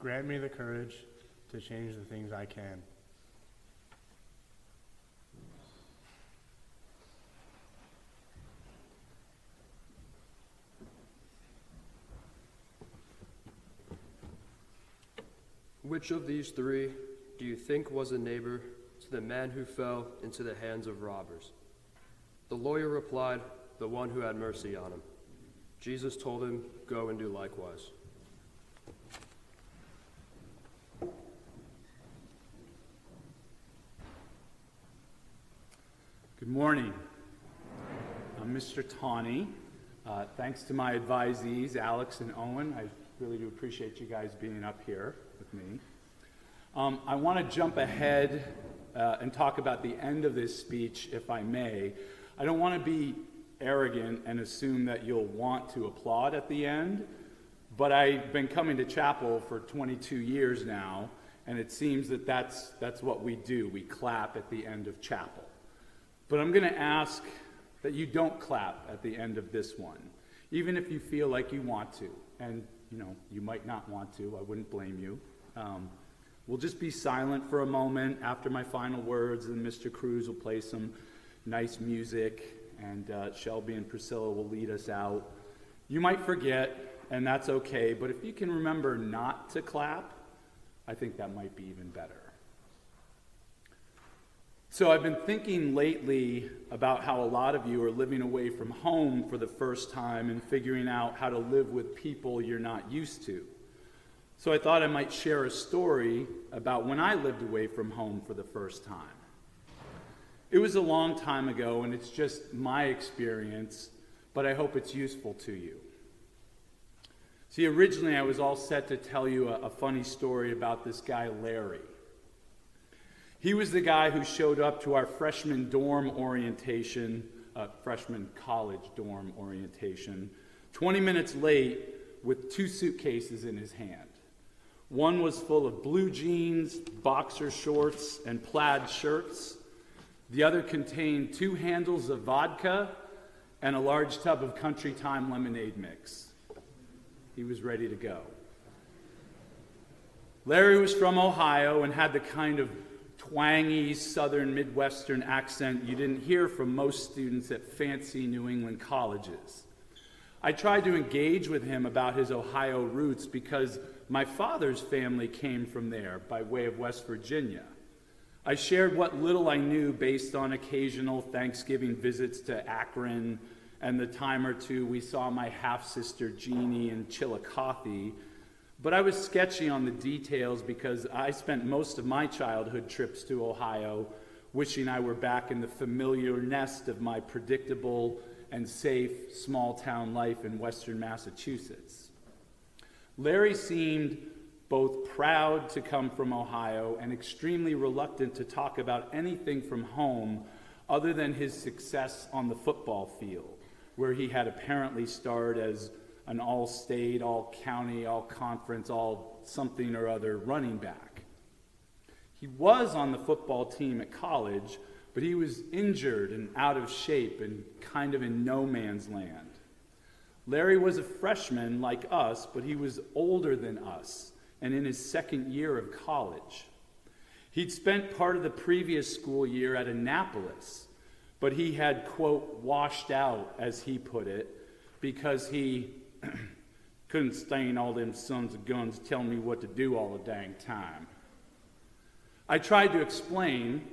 grant me the courage to change the things I can. Which of these three do you think was a neighbor to the man who fell into the hands of robbers? The lawyer replied, the one who had mercy on him. Jesus told him, go and do likewise. Good morning. I'm Mr. Tawney. Thanks to my advisees, Alex and Owen. I really do appreciate you guys being up here with me. I want to jump ahead and talk about the end of this speech, if I may. I don't want to be arrogant and assume that you'll want to applaud at the end, but I've been coming to chapel for 22 years now, and it seems that that's what we do. We clap at the end of chapel. But I'm going to ask that you don't clap at the end of this one, even if you feel like you want to. And, you might not want to. I wouldn't blame you. We'll just be silent for a moment after my final words, and Mr. Cruz will play some nice music, and Shelby and Priscilla will lead us out. You might forget, and that's okay, but if you can remember not to clap, I think that might be even better. So I've been thinking lately about how a lot of you are living away from home for the first time and figuring out how to live with people you're not used to. So I thought I might share a story about when I lived away from home for the first time. It was a long time ago, and it's just my experience, but I hope it's useful to you. See, originally I was all set to tell you a funny story about this guy, Larry. He was the guy who showed up to our freshman dorm orientation, freshman college dorm orientation, 20 minutes late with 2 suitcases in his hand. One was full of blue jeans, boxer shorts, and plaid shirts. The other contained 2 handles of vodka and a large tub of Country Time lemonade mix. He was ready to go. Larry was from Ohio and had the kind of twangy southern Midwestern accent you didn't hear from most students at fancy New England colleges. I tried to engage with him about his Ohio roots because my father's family came from there by way of West Virginia. I shared what little I knew based on occasional Thanksgiving visits to Akron and the time or two we saw my half-sister Jeannie in Chillicothe, but I was sketchy on the details because I spent most of my childhood trips to Ohio wishing I were back in the familiar nest of my predictable and safe small-town life in western Massachusetts. Larry seemed both proud to come from Ohio and extremely reluctant to talk about anything from home other than his success on the football field, where he had apparently starred as an all-state, all-county, all-conference, all-something or other running back. He was on the football team at college, but he was injured and out of shape and kind of in no man's land. Larry was a freshman like us, but he was older than us and in his second year of college. He'd spent part of the previous school year at Annapolis, but he had, quote, washed out, as he put it, because he couldn't stand all them sons of guns telling me what to do all the dang time. I tried to explain,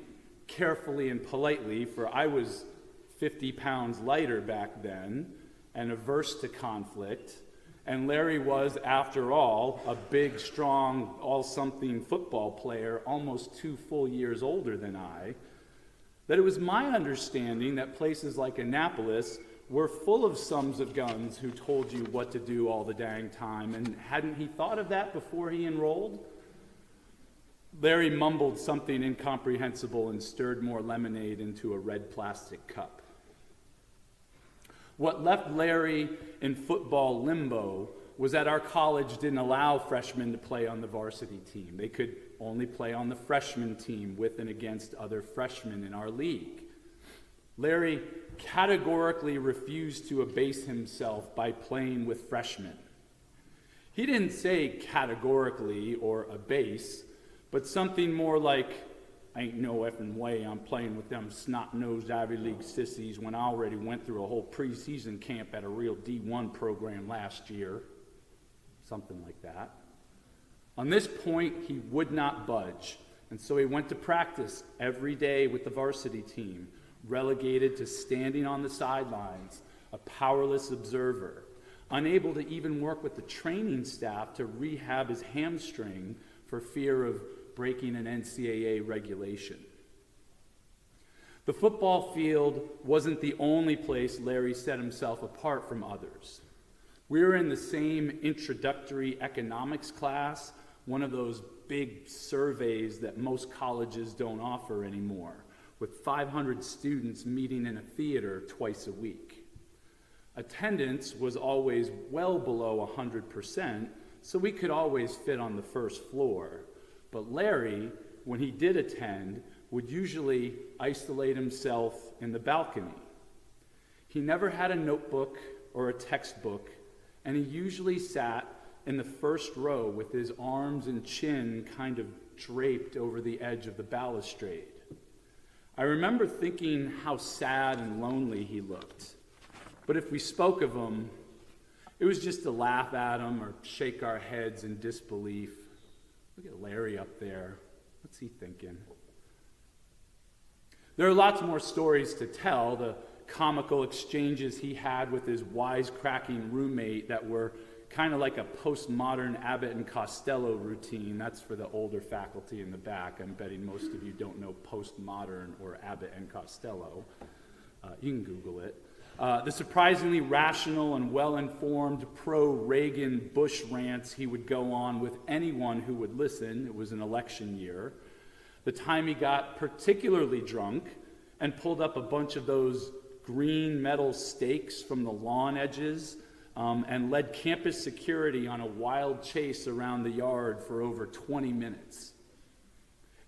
carefully and politely, for I was 50 pounds lighter back then and averse to conflict, and Larry was, after all, a big, strong, all-something football player, almost 2 full years older than I, that it was my understanding that places like Annapolis were full of sons of guns who told you what to do all the dang time, and hadn't he thought of that before he enrolled? Larry mumbled something incomprehensible and stirred more lemonade into a red plastic cup. What left Larry in football limbo was that our college didn't allow freshmen to play on the varsity team. They could only play on the freshman team with and against other freshmen in our league. Larry categorically refused to abase himself by playing with freshmen. He didn't say categorically or abase, but something more like, ain't no effing way I'm playing with them snot-nosed Ivy League sissies when I already went through a whole preseason camp at a real D1 program last year. Something like that. On this point, he would not budge, and so he went to practice every day with the varsity team, relegated to standing on the sidelines, a powerless observer, unable to even work with the training staff to rehab his hamstring for fear of breaking an NCAA regulation. The football field wasn't the only place Larry set himself apart from others. We were in the same introductory economics class, one of those big surveys that most colleges don't offer anymore, with 500 students meeting in a theater twice a week. Attendance was always well below 100%, so we could always fit on the first floor. But Larry, when he did attend, would usually isolate himself in the balcony. He never had a notebook or a textbook, and he usually sat in the first row with his arms and chin kind of draped over the edge of the balustrade. I remember thinking how sad and lonely he looked. But if we spoke of him, it was just to laugh at him or shake our heads in disbelief. Look at Larry up there. What's he thinking? There are lots more stories to tell, the comical exchanges he had with his wisecracking roommate that were kind of like a postmodern Abbott and Costello routine. That's for the older faculty in the back. I'm betting most of you don't know postmodern or Abbott and Costello. You can Google it. The surprisingly rational and well-informed pro-Reagan Bush rants he would go on with anyone who would listen. It was an election year. The time he got particularly drunk and pulled up a bunch of those green metal stakes from the lawn edges and led campus security on a wild chase around the yard for over 20 minutes.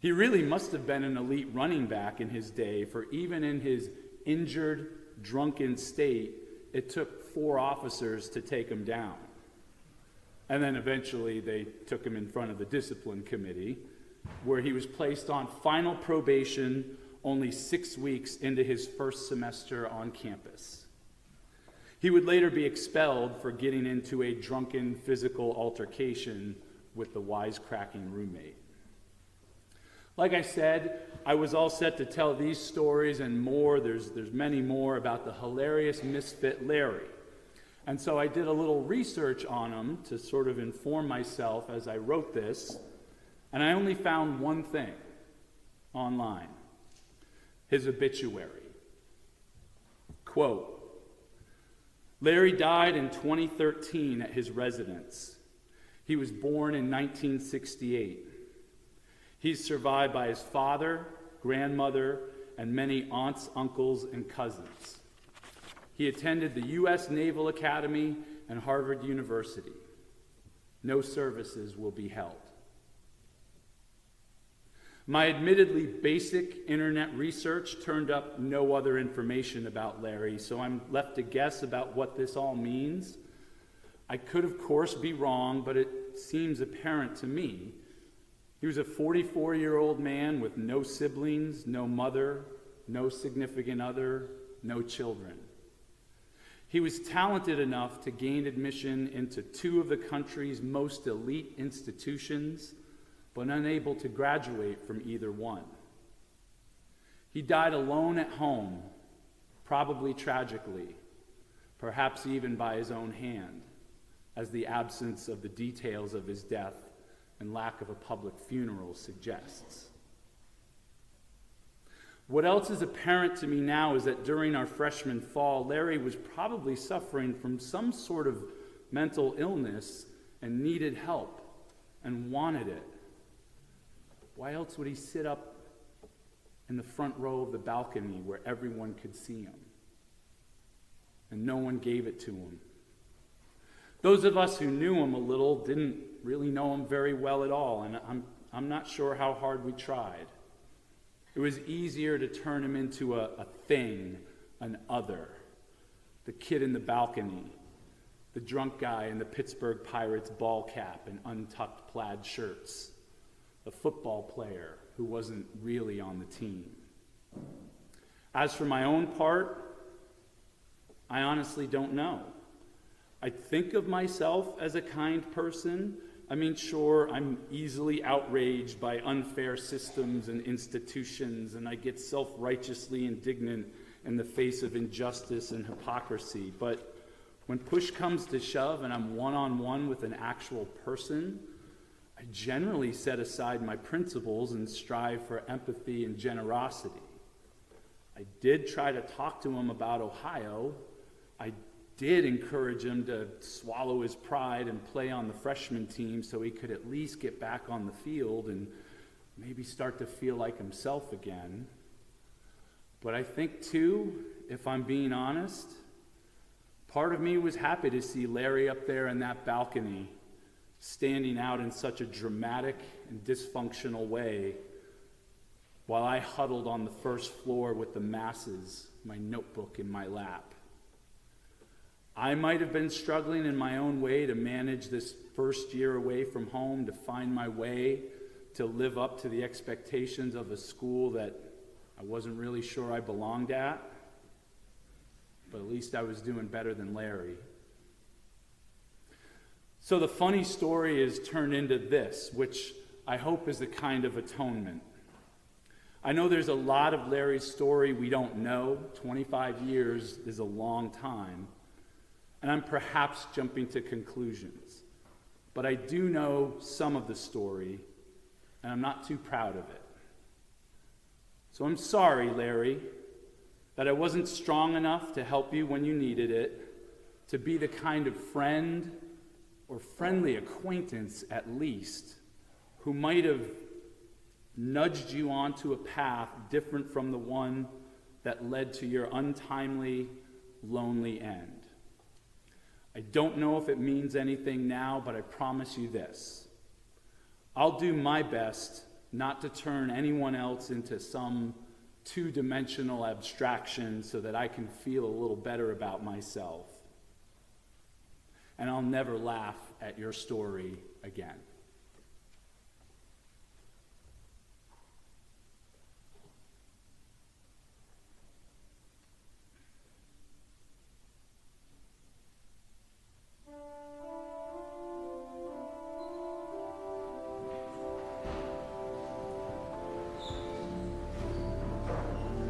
He really must have been an elite running back in his day, for even in his injured, drunken state, it took 4 officers to take him down. And then eventually they took him in front of the discipline committee, where he was placed on final probation only 6 weeks into his first semester on campus. He would later be expelled for getting into a drunken physical altercation with the wisecracking roommate. Like I said, I was all set to tell these stories and more. There's many more about the hilarious misfit Larry. And so I did a little research on him to sort of inform myself as I wrote this, and I only found one thing online: his obituary. Quote, Larry died in 2013 at his residence. He was born in 1968. He's survived by his father, grandmother, and many aunts, uncles, and cousins. He attended the U.S. Naval Academy and Harvard University. No services will be held. My admittedly basic internet research turned up no other information about Larry, so I'm left to guess about what this all means. I could, of course, be wrong, but it seems apparent to me. He was a 44-year-old man with no siblings, no mother, no significant other, no children. He was talented enough to gain admission into 2 of the country's most elite institutions, but unable to graduate from either one. He died alone at home, probably tragically, perhaps even by his own hand, as the absence of the details of his death and lack of a public funeral suggests. What else is apparent to me now is that during our freshman fall, Larry was probably suffering from some sort of mental illness and needed help and wanted it. Why else would he sit up in the front row of the balcony where everyone could see him? And no one gave it to him. Those of us who knew him a little didn't really know him very well at all, and I'm not sure how hard we tried. It was easier to turn him into a thing, an other, the kid in the balcony, the drunk guy in the Pittsburgh Pirates ball cap and untucked plaid shirts, the football player who wasn't really on the team. As for my own part, I honestly don't know. I think of myself as a kind person. I mean, sure, I'm easily outraged by unfair systems and institutions, and I get self-righteously indignant in the face of injustice and hypocrisy. But when push comes to shove and I'm one-on-one with an actual person, I generally set aside my principles and strive for empathy and generosity. I did try to talk to him about Ohio. I did encourage him to swallow his pride and play on the freshman team so he could at least get back on the field and maybe start to feel like himself again. But I think, too, if I'm being honest, part of me was happy to see Larry up there in that balcony, standing out in such a dramatic and dysfunctional way, while I huddled on the first floor with the masses, my notebook in my lap. I might have been struggling in my own way to manage this first year away from home, to find my way to live up to the expectations of a school that I wasn't really sure I belonged at, but at least I was doing better than Larry. So the funny story is turned into this, which I hope is a kind of atonement. I know there's a lot of Larry's story we don't know. 25 years is a long time. And I'm perhaps jumping to conclusions. But I do know some of the story, and I'm not too proud of it. So I'm sorry, Larry, that I wasn't strong enough to help you when you needed it, to be the kind of friend or friendly acquaintance at least, who might have nudged you onto a path different from the one that led to your untimely, lonely end. I don't know if it means anything now, but I promise you this. I'll do my best not to turn anyone else into some two-dimensional abstraction so that I can feel a little better about myself. And I'll never laugh at your story again.